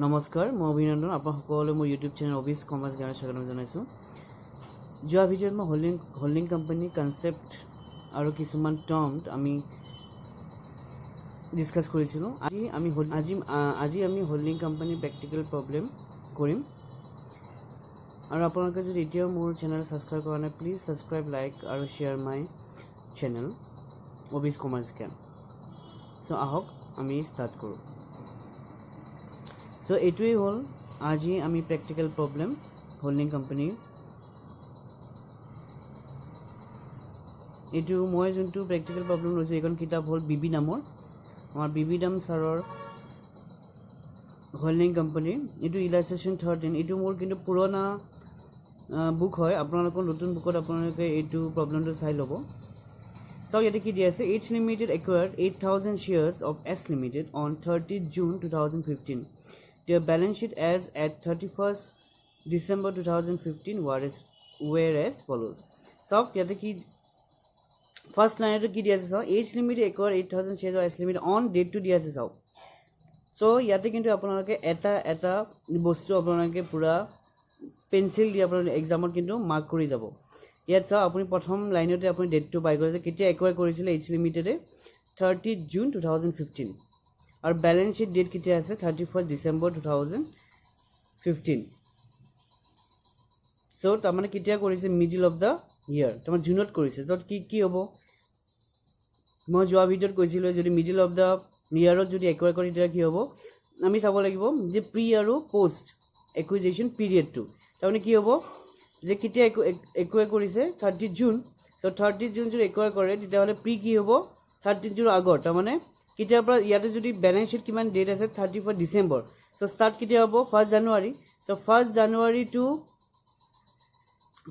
নমস্কাৰ মই অভিনন্দন আপোনাক সকলোলৈ মোৰ ইউটিউব চেনেল অবিছ কমাৰ্চ জ্ঞানৰ স্বাগতম জনাইছোঁ। যোৱা ভিডিঅ'ত মই হোল্ডিং কোম্পানী কনসেপ্ট আৰু কিছুমান টাৰ্ম আমি ডিসকাস কৰিছিলোঁ। আজি আমি হোল্ডিং কোম্পানী প্ৰেক্টিকেল প্ৰব্লেম কৰিম। আৰু আপোনালোকে যদি এতিয়াও মোৰ চেনেল সাবস্ক্ৰাইব কৰা নাই প্লিজ সাবস্ক্ৰাইব লাইক আৰু শ্বেয়াৰ মাই চেনেল অবিছ কমাৰ্চ জ্ঞান। সো আহক আমি স্টাৰ্ট কৰোঁ। সো এইটোৱে হ'ল আজি আমি প্ৰেক্টিকেল প্ৰব্লেম হোল্ডিং কোম্পানীৰ। এইটো মই যোনটো প্ৰেক্টিকেল প্ৰব্লেম লৈছোঁ এইখন কিতাপ হ'ল বিবি নামৰ আমাৰ বিবি দাম ছাৰৰ হোল্ডিং কোম্পানীৰ। এইটো ইলাষ্ট্ৰেশ্যন 13। এইটো মোৰ কিন্তু পুৰণা বুক হয়। আপোনালোকৰ নতুন বুকত আপোনালোকে এইটো প্ৰব্লেমটো চাই ল'ব। চাওক ইয়াতে কি দিয়া আছে, H limited acquired 8,000 shares of S Limited on 30th June 2015. Their balance sheet as at 31st December 2015 were as follows. চাওক ইয়াতে কি ফাৰ্ষ্ট লাইনটো কি দিয়া আছে চাওক, H limited acquired 8,000 shares of S Limited on ডেটটো দিয়া আছে চাওক। সো ইয়াতে কিন্তু আপোনালোকে এটা বস্তু আপোনালোকে পুৰা পেন্সিল দি আপোনালোকে এক্সামত কিন্তু মাৰ্ক কৰি যাব। ইয়াত চাওক আপুনি প্ৰথম লাইনতে আপুনি ডেটটো পাই গ'লে যে কেতিয়া একুৱাৰ কৰিছিলে এইচ লিমিটেডে 30th June 2015 আৰু বেলেন্স শ্বীট ডেট কেতিয়া আছে 31st December 2015। সো তাৰমানে কেতিয়া কৰিছে মিডল অফ দ্য ইয়াৰ, তাৰমানে জুনত কৰিছে। য'ত কি হ'ব মই যোৱা ভিডিঅ'ত কৈছিলোঁ যদি মিডল অফ দ্য ইয়াৰত যদি একুৱাৰ কৰি তেতিয়া কি হ'ব আমি চাব লাগিব যে প্ৰি আৰু পোষ্ট একুইজিশ্যন পিৰিয়ডটো। তাৰমানে কি হ'ব যে কেতিয়া একুৱাৰ কৰিছে 30 জুন। সো 30 জুন যদি একুৱাৰ কৰে তেতিয়াহ'লে প্ৰি কি হ'ব 30 জুনৰ আগত, তাৰমানে কেতিয়াৰ পৰা ইয়াতে যদি বেলেন্স শ্বীট কিমান ডেট আছে 31st ডিচেম্বৰ। সো ষ্টাৰ্ট কেতিয়া হ'ব 1st জানুৱাৰী। সো 1st জানুৱাৰী টু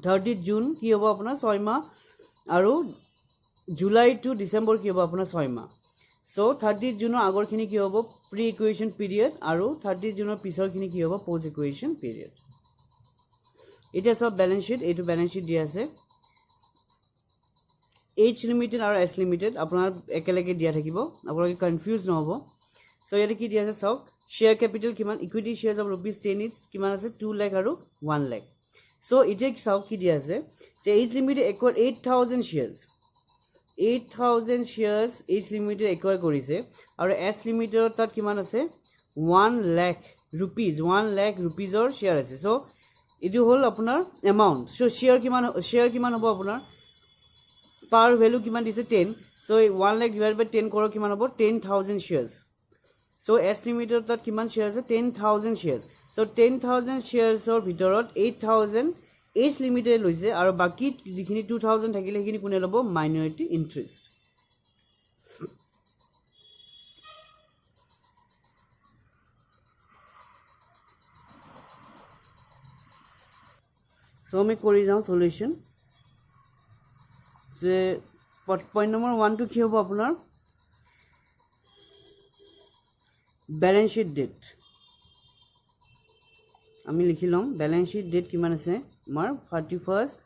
30 জুন কি হ'ব আপোনাৰ 6 মাহ আৰু জুলাই টু ডিচেম্বৰ কি হ'ব আপোনাৰ 6 মাহ। সো 30 জুনৰ আগৰখিনি কি হ'ব প্ৰি ইকুৱেশ্যন পিৰিয়ড আৰু 30 জুনৰ পিছৰখিনি কি হ'ব পোষ্ট ইকুৱেশ্যন পিৰিয়ড। এতিয়া সব বেলেন্স শ্বীট, এইটো বেলেন্স শ্বীট দিয়া আছে এইচ লিমিটেড আৰু এছ লিমিটেড আপোনাৰ একেলগে দিয়া থাকিব, আপোনালোকে কনফিউজ নহ'ব। সো ইয়াতে কি দিয়া আছে চাওক, শ্বেয়াৰ কেপিটেল কিমান, ইকুইটি শ্বেয়াৰ্ছ অফ ₹10 ইটছ কিমান আছে 2 লাখ আৰু 1 লাখ। সো এতিয়া চাওক কি দিয়া আছে যে H limited acquired 8,000 shares 8,000 shares H limited acquire কৰিছে আৰু এছ লিমিটেডৰ তাত কিমান আছে 1 লাখ ৰুপিজৰ শ্বেয়াৰ আছে। সো এইটো হ'ল আপোনাৰ এমাউণ্ট। সো শ্বেয়াৰ কিমান হ'ব আপোনাৰ পাৰ ভেলু কিমান দিছে 10। সো 1 লাখ ডিভাইড বাই 10 কৰক কিমান হ'ব 10,000 shares। সো এছ লিমিটেডৰ তাত কিমান শ্বেয়াৰ আছে 10,000 shares। সো 10,000 sharesৰ ভিতৰত 8,000 এইচ লিমিটেড লৈছে আৰু বাকী যিখিনি 2,000 থাকিলে সেইখিনি কোনে ল'ব মাইনৰিটি ইণ্টাৰেষ্ট। সো আমি কৰি যাওঁ সলিউশ্যন। যে পইণ্ট নম্বৰ 1টো কি হ'ব আপোনাৰ বেলেন্স শ্বীট ডেট। আমি লিখি ল'ম বেলেন্স শ্বীট ডেট কিমান আছে আমাৰ 31st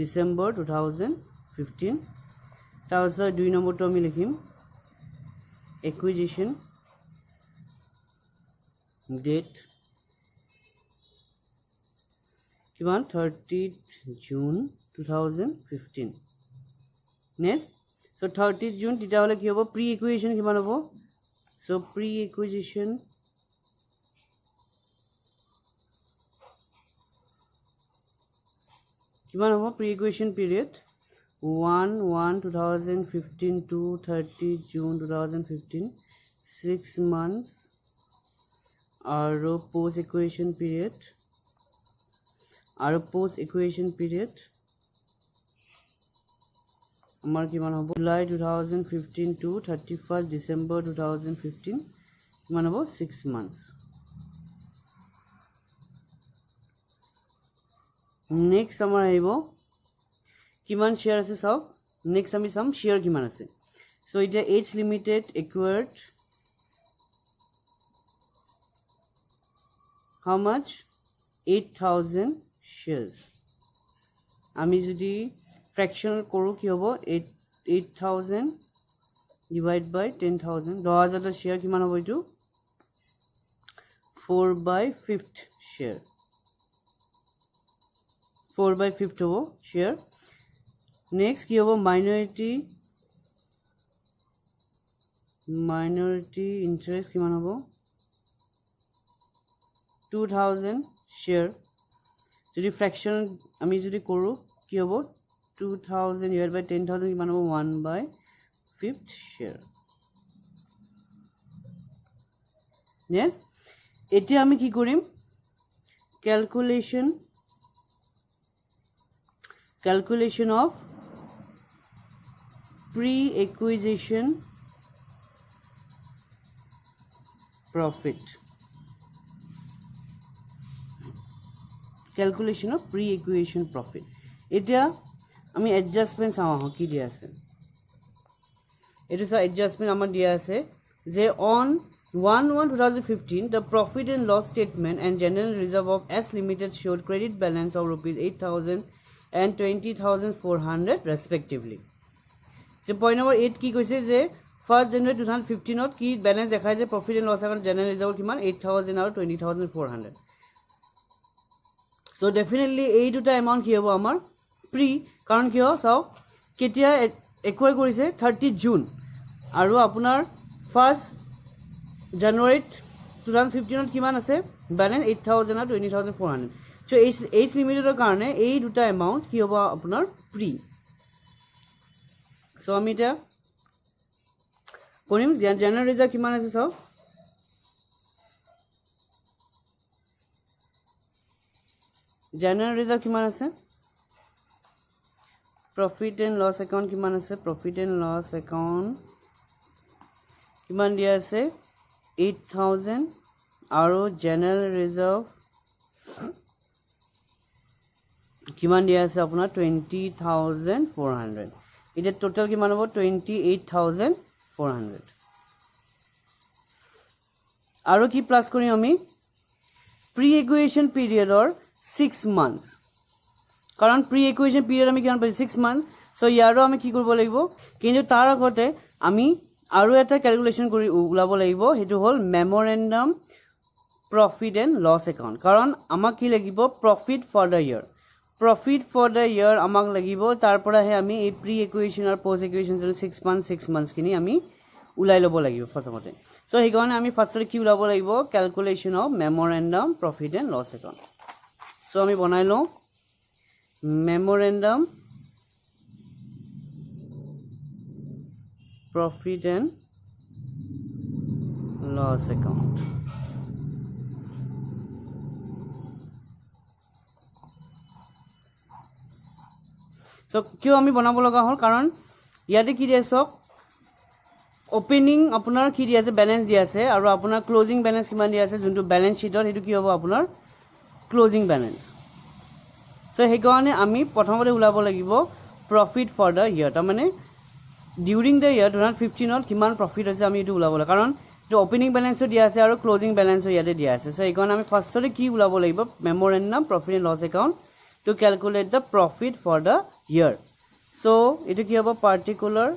December 2015। তাৰপিছত 2 নম্বৰটো আমি লিখিম একুইজিশ্যন ডেট কিমান 30th June 2015 next. So 30th June তেতিয়াহ'লে কি হ'ব প্ৰি ইকুৱেশ্যন কিমান হ'ব। সো প্ৰি ইকুইজিশ্যন কিমান হ'ব pre equation period 1/1/2015 to 30th June 2015 6 months আৰু পোষ্ট ইকুৱেশ্যন পিৰিয়ড আমাৰ কিমান হ'ব জুলাই 2015 to 31st December 2015 কিমান হ'ব 6 months। নেক্সট আমাৰ আহিব কিমান শ্বেয়াৰ আছে চাওক। নেক্সট আমি চাম শ্বেয়াৰ কিমান আছে। সো এতিয়া এইচ লিমিটেড একুৱাৰ্ড হাউ মাচ 8,000 shares। আমি যদি ফ্ৰেকশ্যন কৰোঁ কি হ'ব 8,000 ডিভাইড বাই 10,000 10,000টা শ্বেয়াৰ কিমান হ'ব এইটো 4/5 share 4/5 हो share next কি হ'ব minority interest কিমান হ'ব 2000 share যদি fraction আমি যদি কৰো কি হ'ব 2000 divided by 10000 কিমান হ'ব 1/5 share yes এতিয়া আমি কি কৰিম calculation of pre-acquisition profit এতিয়া আমি adjustment চাও কি দিয়া আছে এটো সা adjustment আমাৰ দিয়া আছে যে on 1/1/2015 the profit and loss statement and general reserve of S limited showed credit balance of rupees 8000 and 20400 respectively so point number 8 কি কৈছে যে 1st January 2015 ত কি balance দেখায় যে profit and loss account general reserve কিমান 8000 আৰু 20400 so definitely এই দুটা amount কি হ'ব আমাৰ pre কাৰণ কিয় চাও কেতিয়া acquire কৰিছে 30 June আৰু আপোনাৰ 1st January 2015 ত কিমান আছে balance 8000 আৰু 20400 so H limited কাৰণে এই দুটা amount কি হ'ব আপোনাৰ pre so আমি এটা কৰিম general reserve কিমান আছে চাও general reserve কিমান আছে profit and loss account কিমান আছে profit and loss account কিমান দিয়া আছে 8000 আৰু general reserve কিমান দিয়া আছে আপোনাৰ 20400 এটা টোটাল কিমান হ'ব 28400 আৰু কি প্লাস কৰিম আমি pre-acquisition period or 6 months কাৰণ pre-acquisition period আমি কিমান পাইছো 6 months so ইয়াৰো আমি কি কৰিব লাগিব কিন্তু তাৰ আগতে আমি আৰু এটা ক্যালকুলেশন কৰি উলাব লাগিব হেতু হল memorandum profit and loss account কাৰণ আমাক কি লাগিব profit for the year আমাক লাগিব তাৰ পৰা হে আমি এই pre-acquisition আৰু post-acquisition 6 months কিনি আমি উলাই লব লাগিব প্ৰথমতে so হে কাৰণে আমি ফাৰ্ষ্টতে কি উলাব লাগিব calculation of memorandum profit and loss account so আমি বনাই লও memorandum profit and loss account so কিয় আমি বনাব লগা হল কাৰণ ইয়াতে কি দিয়া আছে opening আপোনাৰ কি দিয়া আছে balance দিয়া আছে আৰু আপোনাৰ closing balance কিমান দিয়া আছে যোনটো balance sheetৰ হেতু কি হ'ব আপোনাৰ closing balance so হে কাৰণে আমি প্ৰথমতে উলাব লাগিব profit for the year তাৰ মানে during the year 2015 ত কিমান profit হৈছে আমি এটো উলাব লাগে কাৰণ তো opening balance দিয়া আছে আৰু closing balance ইয়াতে দিয়া আছে so হে কাৰণে আমি ফাৰ্ষ্টতে কি উলাব লাগিব memorandum profit and loss account to calculate the profit for the year so এটো কি হ'ব particular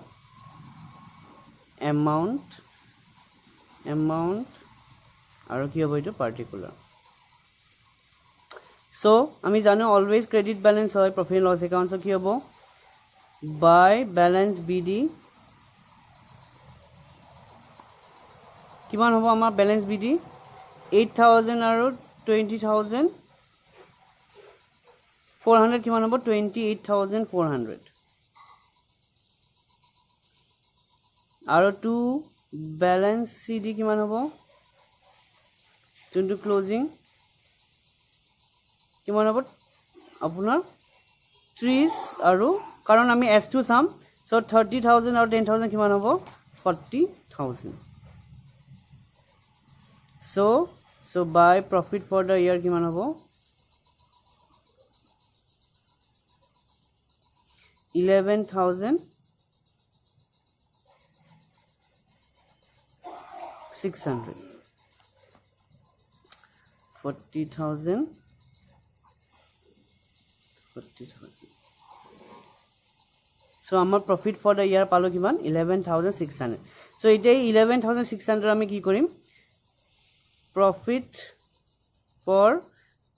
amount আৰু কি হ'ব এটো particular so আমি জানো always credit balance হয় profit and loss account so কি হ'ব by balance bd কিমান হ'ব আমাৰ balance bd 8000 আৰু 20400 কিমান হ'ব 28400 আৰু to balance cd কিমান হ'ব যোনটো closing কিমান হ'ব আপোনাৰ 30 আৰু কাৰণ আমি s2 চাম so 30000 আৰু 10000 কিমান হ'ব 40000 so by profit for the year কিমান হ'ব 11600 40000 so আমাৰ profit for the year পালো কিমান 11600 so এতিয়া 11600 আমি কি কৰিম profit ফৰ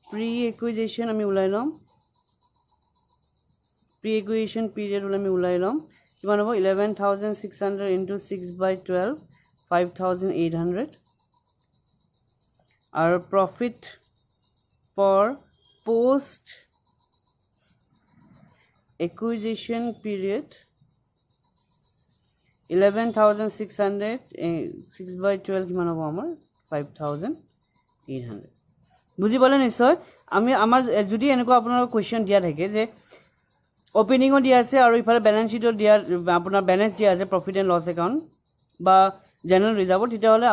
প্ৰি একুইজিশ্যন আমি ওলাই ল'ম প্ৰি একুইজিশ্যন পিৰিয়ড আমি ওলাই ল'ম কিমান হ'ব 11600 ইনটু 6/12 5800 আৰু profit for post acquisition period 11600 6/12 কিমান হ'ব আমাৰ 5800 বুজি পালে নিশ্চয় আমি আমাৰ যদি এনেকুৱা আপোনাৰ কোৱেশ্চন দিয়া থাকে যে ওপেনিংও দিয়া আছে আৰু ইফালে বেলেন্স शीटও দিয়া আপোনাৰ বেলেন্স দিয়া আছে প্ৰফিট এণ্ড লছ একাউণ্ট বা জেনাৰেল ৰিজাৰ্ভ তেতিয়াহ'লে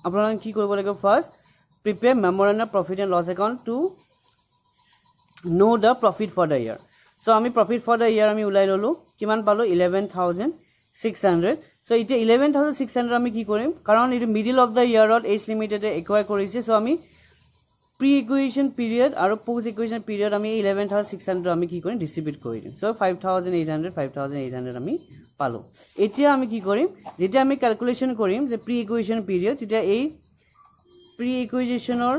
আপোনালোকে কি কৰিব লাগিব first prepare memorandum profit and loss account to know the profit for the year So আমি profit for the year আমি উলাই ললো কিমান পালো 11600 so ইতে 11600 আমি কি কৰিম কাৰণ ইটো মিডল অফ দা ইয়াৰত এইচ লিমিটেডে একুৱায়াৰ কৰিছে so আমি প্ৰি একুইজিশ্যন পিৰিয়ড আৰু পোষ্ট একুইজিশ্যন পিৰিয়ড আমি 11600 আমি কি কৰিম ডিস্ট্ৰিবিউট কৰি দিম so 5800 আমি পালো এতিয়া আমি কি কৰিম যেতিয়া আমি ক্যালকুলেশন কৰিম যে প্ৰি একুইজিশ্যন পিৰিয়ড তেতিয়া এই প্ৰি একুইজিশ্যনৰ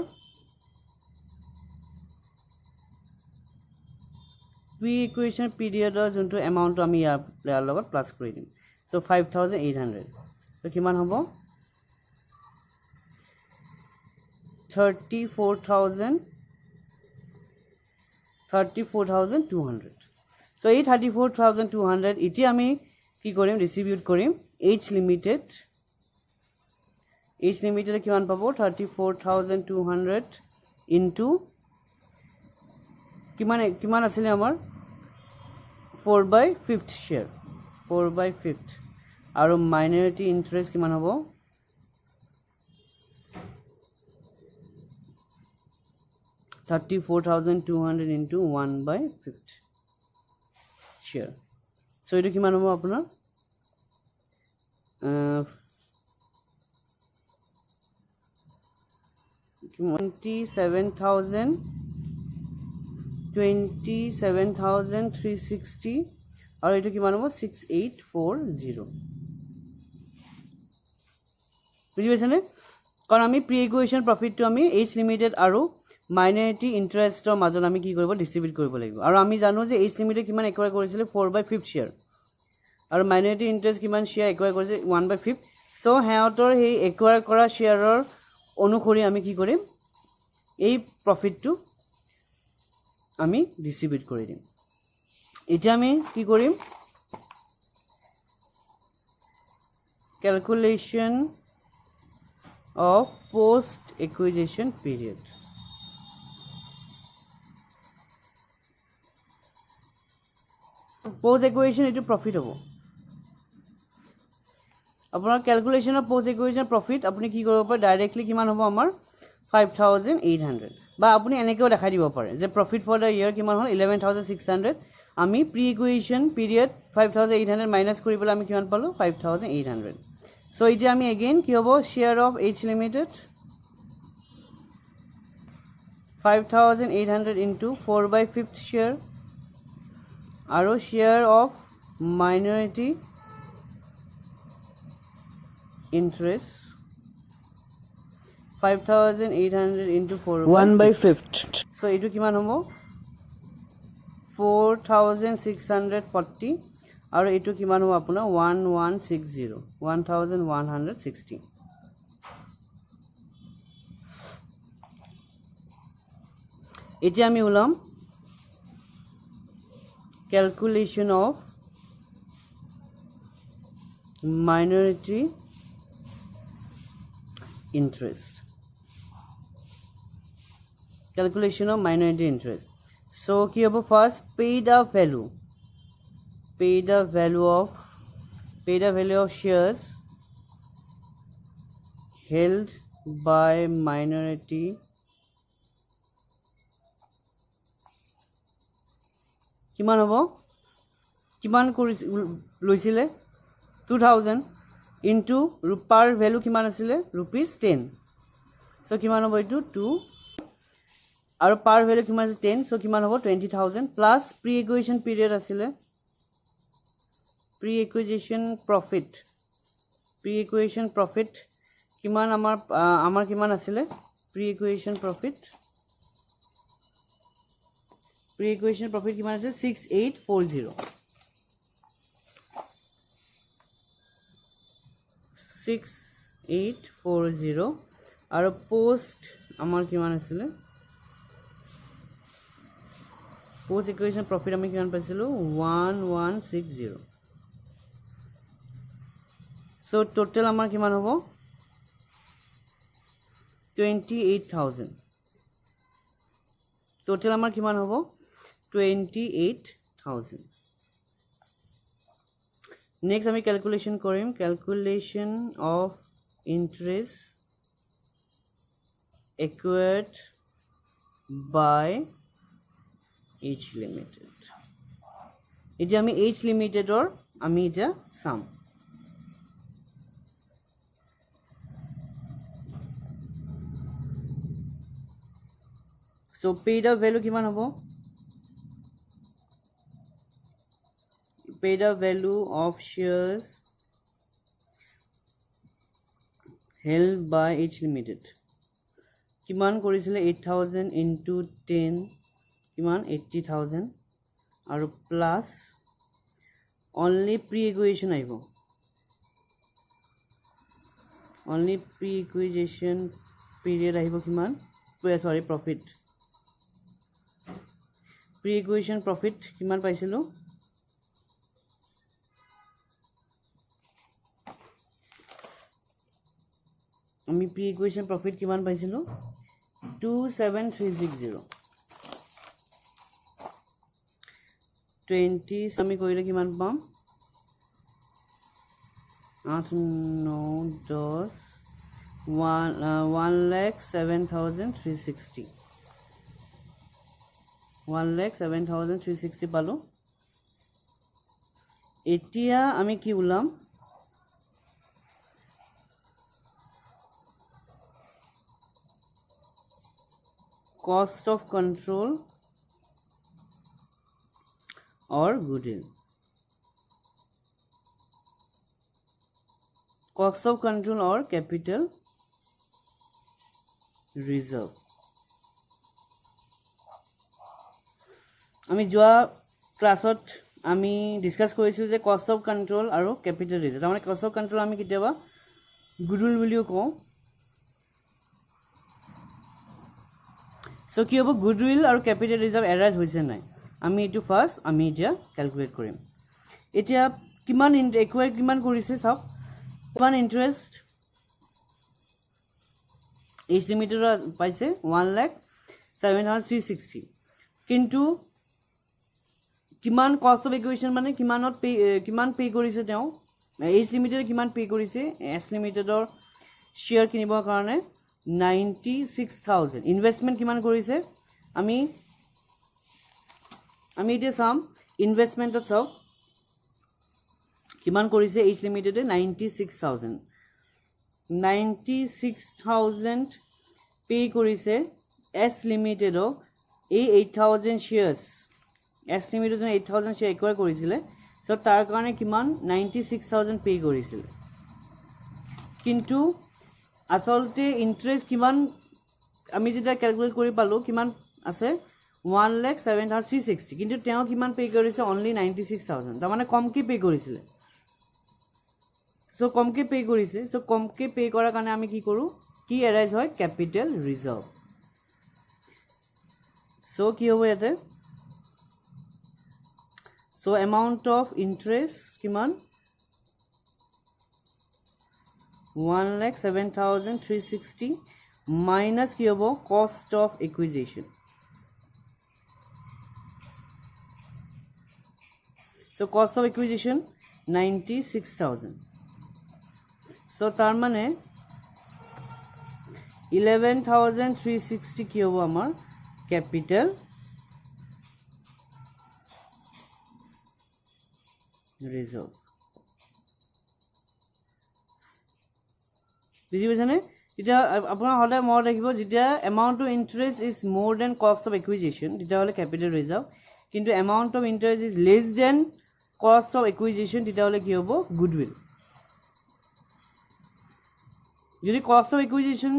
প্ৰি ইকুৱেশ্যন পিৰিয়ডৰ যোনটো এমাউণ্ট আমি ইয়াৰ লগত প্লাস কৰি দিম so 5800 তো কিমান হ'ব 34200 so এই 34200 এতিয়া আমি কি কৰিম ডিস্ট্ৰিবিউট কৰিম এইচ লিমিটেড কিমান পাব 34200 ইনটু কিমান আছিল আমাৰ 4/5 share 4/5 আৰু মাইনৰিটি ইন্টাৰেষ্ট কিমান হ'ব 34200 into 1/5 share so এটো কিমান হ'ব আপোনাৰ 27360 আৰু এটো কিমান হ'ব 6840 বুজি পাইছানে কাৰণ আমি প্ৰি ইকুৱেশ্যন প্ৰফিটটো আমি এইচ লিমিটেড আৰু মাইনৰিটি ইন্টাৰেষ্টৰ মাজত আমি কি কৰিব ডিস্ট্ৰিবিউট কৰিব লাগিব আৰু আমি জানো যে এইচ লিমিটেড কিমান একুৱায়াৰ কৰিছিল 4/5 share আৰু মাইনৰিটি ইন্টাৰেষ্ট কিমান শেয়াৰ একুৱায়াৰ কৰিছে 1/5 সো হেওঁতৰ এই একুৱায়াৰ কৰা শেয়াৰৰ অনুসৰি আমি কি কৰিম এই প্ৰফিটটো আমি ডিস্ট্ৰিবিউট কৰি দিম এতিয়া আমি কি কৰিম calculation of post acquisition period post acquisition itu profit hobo আপোনাৰ calculation of post acquisition profit আপুনি কি কৰিব পাৰে ডাইৰেক্টলি কিমান হ'ব আমাৰ 5800 বা আপুনি এনেকেও দেখাই দিব পাৰে যে profit for the year কিমান হ'ল 11600 আমি প্ৰি ইকুৱেশ্যন পিৰিয়ড 5800 মাইনাস কৰিবলৈ আমি কিমান পালো 5800 so এতিয়া আমি again কি হ'ব share of H limited 5800 into 4/5 share আৰু share of minority interest 5800 into 4/5 so এটো কিমান হ'ব 4640 আৰু এটো কিমান হ'ব আপোনাৰ 1160 এতিয়া আমি উলাম calculation of minority interest calculation of minority interest so কি হ'ব first paid up value of shares held by minority কিমান হ'ব কিমান লৈছিলে 2000 into per value কিমান আছিলে rupees 10 so কিমান হ'ব এটো 2 আৰু per value কিমান আছে 10 so কিমান হ'ব 20000 plus pre acquisition period আছিলে pre acquisition profit কিমান আমাৰ কিমান আছিলে pre-acquisition profit কিমান আছে 6840 6840 আৰু post আমাৰ কিমান আছিল post acquisition profit আমি কিমান পাইছিলো 1160 so total আমাৰ কিমান হ'ব 28000 total আমাৰ কিমান হ'ব 28000 next আমি calculation কৰিম calculation of interest acquired by H limited এতিয়া আমি H limited or আমি এটা sum so paid up value কিমান হ'ব paid up value of shares held by H limited কিমান কৰিছিলে 8000 into 10 কিমান 80000 আৰু plus only pre-acquisition আহিব only pre-acquisition period আহিব কিমান sorry profit pre-acquisition profit কিমান পাইছিলো আমি pre-acquisition profit কিমান পাইছিলো 27360 20 আমি কৰিলে কিমান পাম 8 9 10 1,07,360 1,07,360 পালো এতিয়া আমি কি উলাম cost of control or goodwill cost of control or capital reserve আমি যোৱা ক্লাছত আমি ডিসকাস কৰিছিল যে cost of control আৰু capital reserve মানে cost of control আমি কিটাবা goodwill বুলিও কওঁ so কি হ'ব goodwill আৰু capital reserve arise হৈছে নাই আমি এটো ফাৰ্স্ট আমি এতিয়া ক্যালকুলেট কৰিম এতিয়া কিমান একুয়াৰ কিমান কৰিছে সব কিমান ইন্টারেস্ট H limited পাইছে 1,07,360 কিন্তু কিমান কষ্ট অফ ইকুয়েশন মানে কিমানত কিমান পে কৰিছে তেওঁ H limited কিমান পে কৰিছে S limited ৰ শেয়াৰ কিনিবৰ কাৰণে 96000 ইনভেষ্টমেন্ট কিমান কৰিছে আমি এতিয়া চাম ইনভেষ্টমেন্টত চাও কিমান কৰিছে H limited 96000 পে কৰিছে S limited এই 8000 shares S limited 8000 share একোৱাৰ কৰিছিলে সো তাৰ কাৰণে কিমান 96000 পে কৰিছিল কিন্তু আসলতে ইন্টাৰেস্ট কিমান আমি যেটা ক্যালকুলেট কৰি পালো কিমান আছে 1,07,360 কিন্তু তেওঁ কিমান পে কৰিছে only 96000 তাৰ মানে কমকে পে কৰিছিলে সো কমকে পে কৰিছে সো কমকে পে কৰাৰ কাৰণে আমি কি কৰো কি এৰাইজ হয় ক্যাপিটাল ৰিজাৰ্ভ সো কি হ'ব ইয়াতে সো amount of interest কিমান 1,07,360 minus কি হ'ব cost of acquisition so cost of acquisition 96000 so তাৰ মানে 11,360 কি হ'ব আমাৰ capital reserve বুজি পাইছানে এটা আপোনাৰ হলে মনত ৰাখিব যেতিয়া amount of interest is more than cost of acquisition তেতিয়া হলে capital reserve কিন্তু amount of interest is less than cost of acquisition তেতিয়া হলে কি হ'ব goodwill যদি cost of acquisition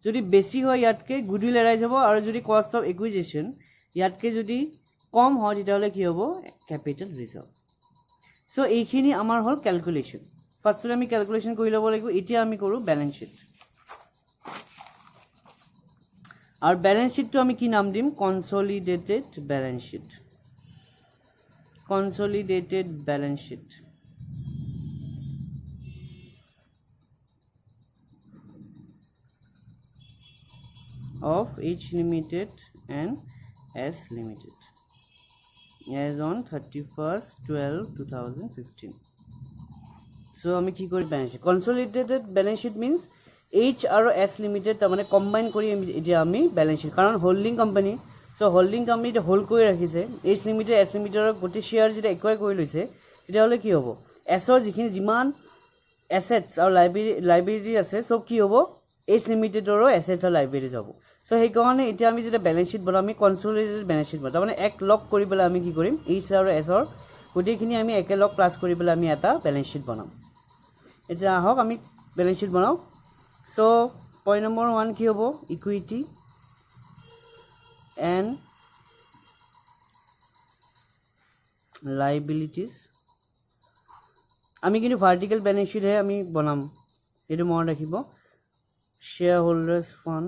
যদি বেছি হয় ইয়াতকৈ গুডউইল এৰাই যাব আৰু যদি কষ্ট অফ একুইজিশ্যন ইয়াতকৈ যদি কম হয় তেতিয়াহ'লে কি হ'ব কেপিটেল ৰিজাৰ্ভ সো এইখিনি আমাৰ হ'ল ক্যালকুলেশন ফাৰ্ষ্টলি আমি ক্যালকুলেশন কৰি ল'ব লাগিব এতিয়া আমি কৰো ব্যালেন্স শীট আৰু ব্যালেন্স শীটটো আমি কি নাম দিম consolidated balance sheet consolidated balance sheet of H Limited and S Limited as on 31st/12/2015 so আমি কি কৰি balance sheet consolidated balance sheet means H আৰু S Limited তাৰমানে কম্বাইন কৰি এতিয়া আমি balance sheet কাৰণ holding company so holding company to hold koi rakhise H Limited S Limited or goti share jeta acquire koi loise teta hole ki hobo S or jikhini jiman assets or liability ase sob ki hobo H Limited or assets or liabilities hobo so he karone eta ami jeta balance sheet bana ami consolidated balance sheet bana mane ek log kori bela ami ki korim H or S or goti khini ami ek log plus kori bela ami eta balance sheet banam eta ahok ami balance sheet banao so point number 1 ki hobo equity and liabilities আমি কিন্তু vertical balance sheet হে আমি বনাম এটো মন ৰাখিব shareholders fund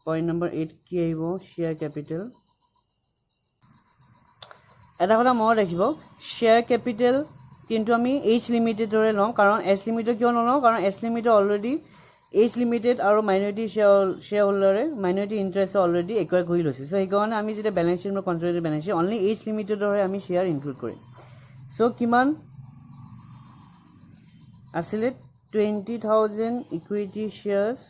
point number 8 কি আহিব share capital এটা কথা মন ৰাখিব share capital কিন্তু আমি H Limited দৰে লম কাৰণ S Limited কিয় নলও কাৰণ S Limited already H Limited আৰু minority shareholder minority interest already acquire কৰি লৈছে সো এই কাৰণে আমি যেটা balance sheet consolidated balance sheet only H Limited দৰে আমি শেয়াৰ ইনক্লুড কৰিম সো কিমান আসলে 20000 ইকুইটি shares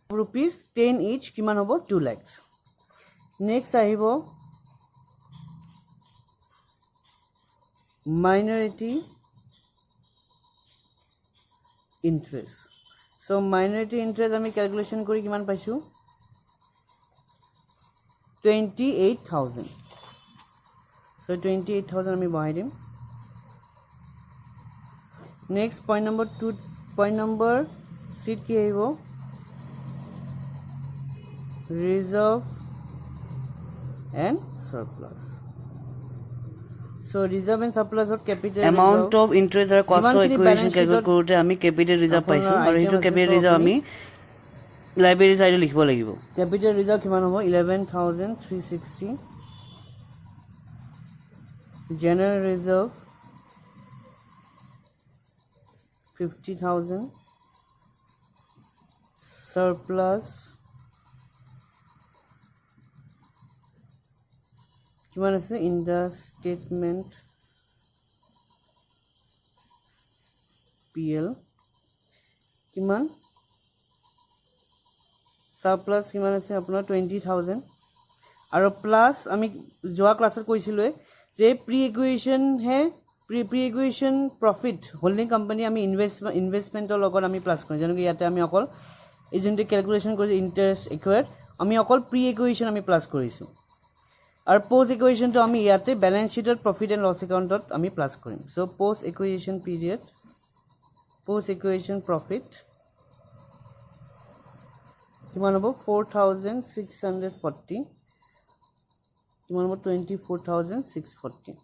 rupees 10 each কিমান হ'ব 2 lakhs নেক্সট আহিব minority interest so minority interest ami calculation kori kiman paisu 28000 so 28000 ami bahai dim next point number 2 point number sheet ki aibo reserve and surplus so reserve and surplus of capital amount reserve, of interest or cost of acquisition calculate কৰোতে আমি capital reserve পাইছো আৰু হেতু capital reserve আমি liability side লিখিব লাগিব capital reserve কিমান হ'ব 11360 general reserve 50000 surplus কিমান আছে in the statement PL কিমান surplus কিমান আছে আপোনাৰ 20000 আৰু প্লাস আমি যোৱা ক্লাছত কৈছিলো যে প্ৰি একুইজিশন হে pre acquisition profit holding company আমি ইনভেষ্টমেন্টৰ লগত আমি প্লাস কৰিম যেনে ইয়াতে আমি অকল এজেন্টে ক্যালকুলেশন কৰি ইন্টাৰেষ্ট একুয়াৰ্ড আমি অকল প্ৰি একুইজিশন আমি প্লাস কৰিছো और पोस्ट इक्वेशन तो आमी याते बैलेंस शीट और प्रॉफिट एंड लॉस अकाउंट आमी प्लस करिम so post acquisition period post acquisition profit किमान होबो 4640 किमान होबो 24640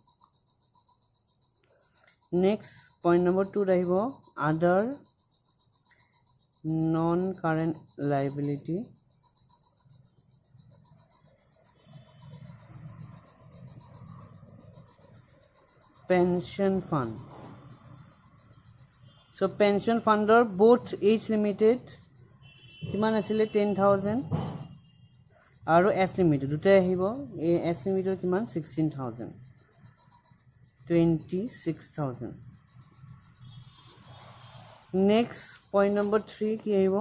नेक्स्ट पॉइंट नंबर 2 रहिबो other non current liability pension fund so pension funder both H Limited কিমান আছিল 10000 আৰু S Limited দুটা আহিব S Limited কিমান 16000 26000 next point number 3 কি আহিব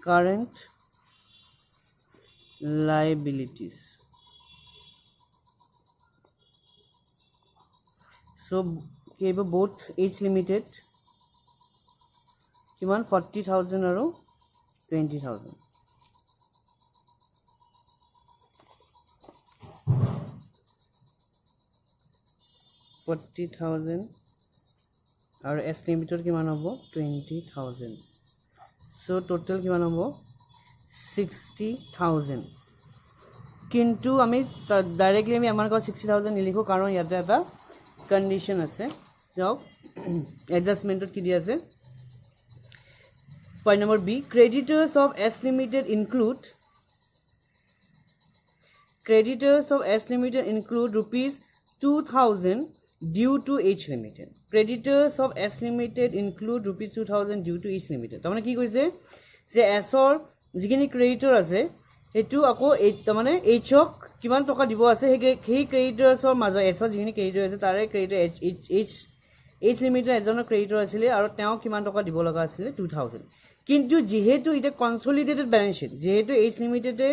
current liabilities so both H Limited কিমান 40000 আৰু 20,000 40,000 আৰু S লিমিটৰ কিমান হ'ব 20,000 সো টোটাল কিমান হ'ব 60,000 কিন্তু আমি ডাইৰেক্টলি আমি আমাৰ 60,000 নিলিখো কাৰণ ইয়াতে এটা কন্ডিশন আছে যাওক এডজাস্টমেন্টত কি দি আছে point number B creditors of S limited include rupees 2,000 due to H limited creditors of S limited include rupees 2,000 due to H limited তাৰমানে কি কৈছে যে S ৰ যিখিনি ক্ৰেডিটৰ আছে হেতু আকৌ তাৰমানে H ক কিমান টকা দিব আছে সেই ক্ৰেডিটৰ্ছৰ মাজত S ৰ যিখিনি ক্ৰেডিটৰ আছে তাৰে ক্ৰেডিটৰ H limited এজনৰ ক্ৰেডিটৰ আছিল আৰু তেওঁ কিমান টকা দিব লগা আছিল 2,000 কিন্তু যেহেতু এটা কনসলিডেটেড ব্যালেন্স শীট যেহেতু H লিমিটেডে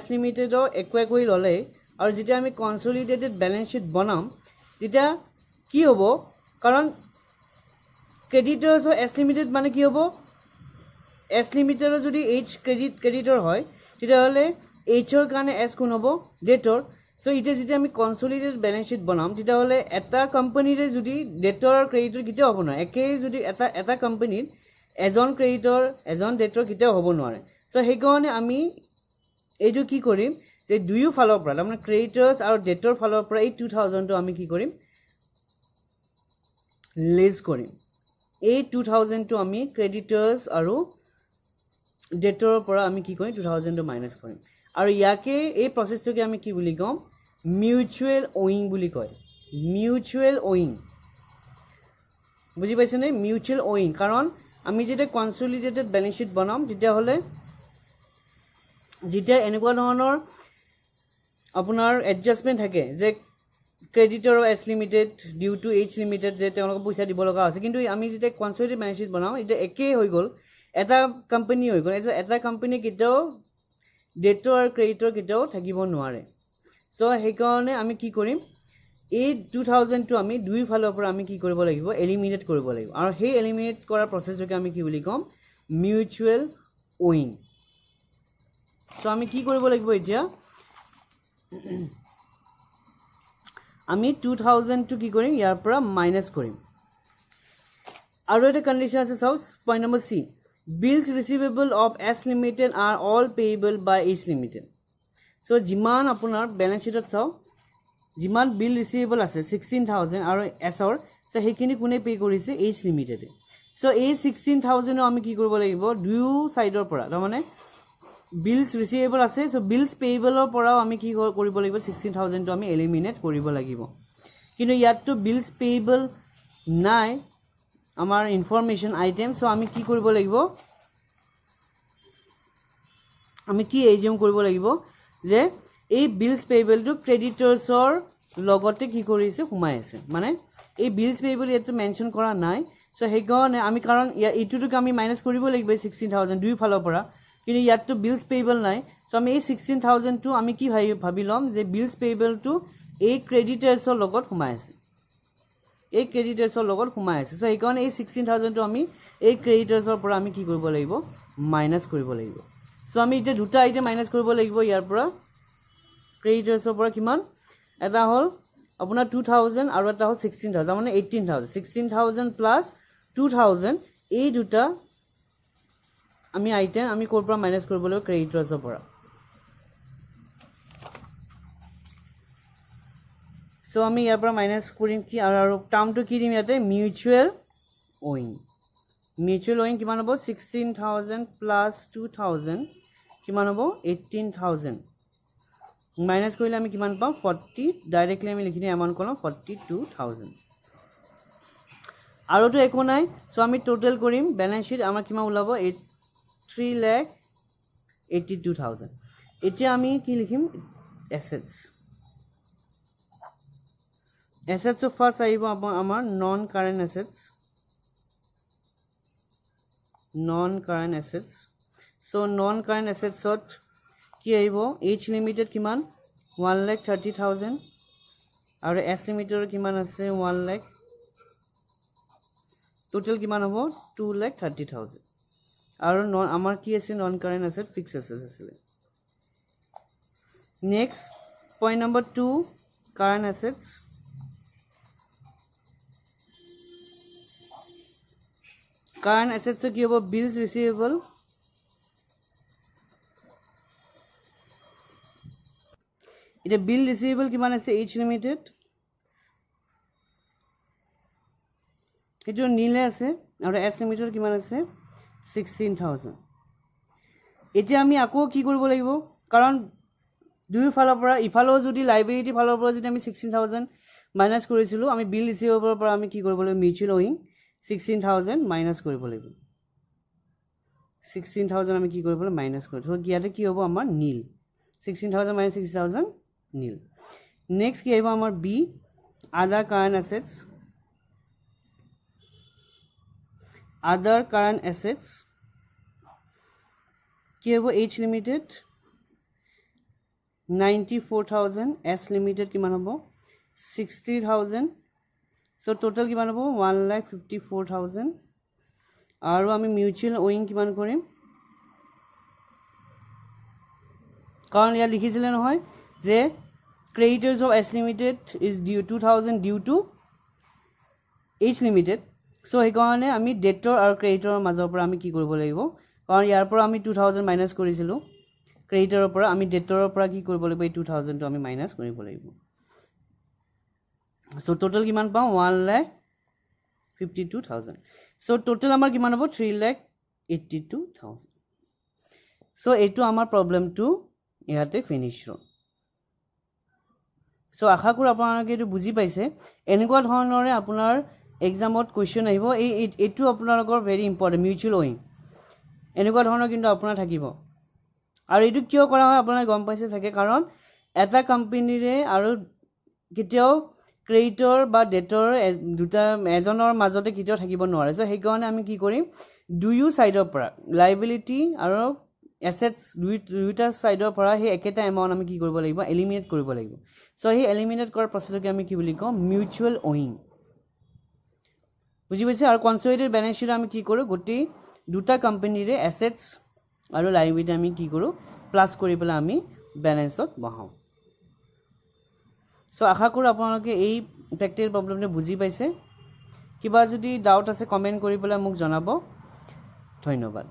S লিমিটেডৰ একোৱে কৰি ললে আৰু যেতিয়া আমি কনসলিডেটেড ব্যালেন্স শীট বনাম তেতিয়া কি হ'ব কাৰণ ক্ৰেডিটৰ্ছ অফ S লিমিটেড মানে কি হ'ব S লিমিটেডৰ যদি H ক্ৰেডিটৰ হয় তেতিয়া হলে H ৰ কাৰণে S কোন হ'ব ডেটৰ সো ইটা যেতিয়া আমি কনসলিডেটেড ব্যালেন্স শীট বনাম তেতিয়া হলে এটা কোম্পানীৰে যদি ডেটৰ আৰু ক্ৰেডিটৰ কিটা হ'ব না একে যদি এটা কোম্পানীত এজন ক্ৰেডিটৰ এজন ডেটৰ কিটা হ'ব নোৱাৰে সো সেই কাৰণে আমি এইটো কি কৰিম যে দুয়ো ফালৰ পৰা মানে ক্ৰেডিটৰ্ছ আৰু ডেটৰ ফালৰ পৰা এই 2,000 টো আমি কি কৰিম লেস কৰিম এই 2,000 টো আমি ক্ৰেডিটৰ্ছ আৰু ডেটৰ পৰা আমি কি কৰিম 2,000 টো মাইনাস কৰিম আৰু ইয়াকে এই প্ৰসেছটোকে আমি কি বুলি কম মিউচুৱেল ওয়িং বুলি কয় মিউচুৱেল ওয়িং বুজি পাইছেনে মিউচুৱেল ওয়িং কাৰণ আমি যেতিয়া কনসলিডেটেড ব্যালেন্স শীট বনাম তেতিয়া হলে যেতিয়া এনেকুৱা ধৰণৰ আপোনাৰ এডজাস্টমেন্ট থাকে যে ক্ৰেডিটৰ of S limited due to H limited যে তেওঁলোক পইচা দিব লগা আছে কিন্তু আমি যেতিয়া কনসলিডেটেড ব্যালেন্স শীট বনাম এটা একে হৈ গল এটা কোম্পানী হৈ গল এটা কোম্পানী কিটাও ডেটৰ আৰু ক্ৰেডিটৰ কিটাও থাকিব নোৱাৰে সো সেই কাৰণে আমি কি কৰিম এই 2,000 টো আমি দুই ফালৰ পৰা আমি কি কৰিব লাগিব এলিমিনেট কৰিব লাগিব আৰু সেই এলিমিনেট কৰা প্ৰসেছটোকে আমি কি বুলি কম মিউচুৱেল ওয়িং সো আমি কি কৰিব লাগিব এতিয়া আমি 2,000 টো কি কৰিম ইয়াৰ পৰা মাইনাস কৰিম আৰু এটা কন্ডিশন আছে চাও point number C bills receivable of S limited are all payable by H limited so jiman apunar balance sheet চাও jiman bill receivable আছে 16,000 আৰু S ৰ so হেখিনি কোনে পে কৰিছে H limited so এই 16,000 আমি কি কৰিব লাগিব দুয়ো সাইডৰ পৰা মানে bills receivable আছে so bills payable ৰ পৰাও আমি কি কৰিব লাগিব 16,000 টো আমি এলিমিনেট কৰিব লাগিব কিন্তু ইয়াত তো bills payable নাই আমাৰ ইনফৰমেশন আইটেম সো আমি কি কৰিব লাগিব আমি কি এজিউম কৰিব লাগিব যে এই বিলস পেয়েবল টু ক্ৰেডিটৰ্ছৰ লগতে কি কৰিছে হুমাই আছে মানে এই বিলস পেয়েবল এটো মেনশন কৰা নাই সো হেগনে আমি কাৰণ ইটুটোক আমি মাইনাস কৰিব লাগিব 16,000 দুই ফালৰ পৰা কিন্তু ইয়াতটো বিলস পেয়েবল নাই সো আমি এই 16,000 টো আমি কি ভাবিলম যে বিলস পেয়েবল টু এই ক্ৰেডিটৰ্ছৰ লগত হুমাই আছে এই ক্ৰেডিটৰ্ছৰ লগত হুমাই আছে সো এইকাৰণে এই 16,000 টো আমি এই ক্ৰেডিটৰ্ছৰ পৰা আমি কি কৰিব লাগিব মাইনাস কৰিব লাগিব সো আমি এটা দুটা আইটেম মাইনাস কৰিব লাগিব ইয়াৰ পৰা ক্ৰেডিটৰ্ছৰ পৰা কিমান এটা হল আপোনাৰ 2,000 আৰু এটা হল 16,000 মানে 18,000 16,000 প্লাস 2,000 এই দুটা আমি আইটেম আমি কোৰ পৰা মাইনাস কৰিব লাগিব ক্ৰেডিটৰ্ছৰ পৰা সো আমি ইয়াৰ পৰা মাইনাস কৰিম কি আৰু টাৰ্মটো কি দিম ইয়াতে মিউচুৱেল ওয়িং কিমান হ'ব 16,000 প্লাস 2,000 কিমান হ'ব 18,000 মাইনাস কৰিলে আমি কিমান পাম 40 ডাইৰেক্টলি আমি লিখি দিম এমাউন্ট কৰম 42,000 আৰু তো একো নাই সো আমি টোটাল কৰিম ব্যালেন্স শীট আমাৰ কিমান ওলাব 3,82,000 এতিয়া আমি কি লিখিম এসেটস অফ ফার্স্ট আহিব আমাৰ non current assets so non current এসেটসত কি আহিব H লিমিটেড কিমান 1,30,000 আৰু S লিমিটেডৰ কিমান আছে 1 লাখ টোটাল কিমান হ'ব 2,30,000 আৰু আমাৰ কি আছে non current asset fixed asset আছিল next point number 2 current assets current assets কি হ'ব বিলছ ৰিচিভেবল এটা বিল ৰিচিভেবল কিমান আছে এইচ লিমিটেড এটো নীলে আছে আৰু এছ লিমিটেড কিমান আছে 16000 এতিয়া আমি আকৌ কি কৰিব লাগিব কাৰণ দুই ফালৰ পৰা ইফালেও যদি লাইবিলিটি ফালৰ পৰা যদি আমি 16000 মাইনাস কৰিছিলো আমি বিল ৰিচিভেবলৰ পৰা আমি কি কৰিব লাগিব মিউচুৱেল ওয়িং 16000 মাইনাস কৰিব লাগিব 16000 আমি কি কৰিব লাগিব মাইনাস কৰি তো ইয়াতে কি হ'ব আমাৰ নীল 16000 minus 60000 নীল নেক্সট কি আহিব আমাৰ বি আদাৰ current assets other current assets কি হ'ব H limited 94000 S limited কিমান হ'ব 60000 so total কিমান হ'ব 154000 আৰু আমি মিউচুৱেল ওয়িং কিমান কৰিম কাৰণ ইয়াত লিখিছিলে নহয় যে creditors of S limited is due 2000 due to H limited so হেকাৰণে আমি ডেটৰ আৰু ক্ৰেডিটৰৰ মাজৰ পৰা আমি কি কৰিব লাগিব কাৰণ ইয়াৰ পৰা আমি 2000 মাইনাস কৰিছিলো ক্ৰেডিটৰৰ পৰা আমি ডেটৰৰ পৰা কি কৰিব লাগিব এই 2000 টো আমি মাইনাস কৰিব লাগিব so total কিমান পাম 152000 so total আমাৰ কিমান হ'ব 382000 so এইটো আমাৰ প্ৰবলেমটো ইয়াতে ফিনিশ হ'ল so আশা কৰো আপোনালোকে এইটো বুজি পাইছে এনেকুৱা ধৰণৰে আপোনাৰ এক্সামত কোৱেশ্চন আহিব এইটো আপোনালোকৰ ভেৰি ইম্পৰ্টেন্ট মিউচুৱেল ওয়িং এনেকুৱা ধৰণৰ কিন্তু আপোনাৰ থাকিব আৰু এইটো কিয় কৰা হয় আপোনালোকে গম পাইছে থাকে কাৰণ এটা কোম্পানীৰে আৰু কেতিয়াও ক্ৰেডিটৰ বা ডেটৰ দুটা এজনৰ মাজতে কেতিয়াও থাকিব নোৱাৰে সো সেই কাৰণে আমি কি কৰিম দুয়ো সাইডৰ পৰা লাইবিলিটি আৰু এছেটছ দুইটা সাইডৰ পৰা হে একেটা এমাউন্ট আমি কি কৰিব লাগিব এলিমিনেট কৰিব লাগিব সো হে এলিমিনেট কৰাৰ প্ৰচেছকে আমি কি বুলি কওঁ মিউচুৱেল ওয়িং বুজি পাইছে আৰু কনসলিডেটেড বেলেন্স শিট আমি কি কৰো গটি দুটা কোম্পানীৰে এছেটছ আৰু লাইবিলিটি আমি কি কৰো প্লাস কৰি পেলাই আমি বেলেন্সত বহাও সো আশা কৰো আপোনালোকে এই প্ৰ্যাকটিকেল প্ৰবলেমটো বুজি পাইছে কিবা যদি ডাউট আছে কমেন্ট কৰি পেলাই মোক জনাব ধন্যবাদ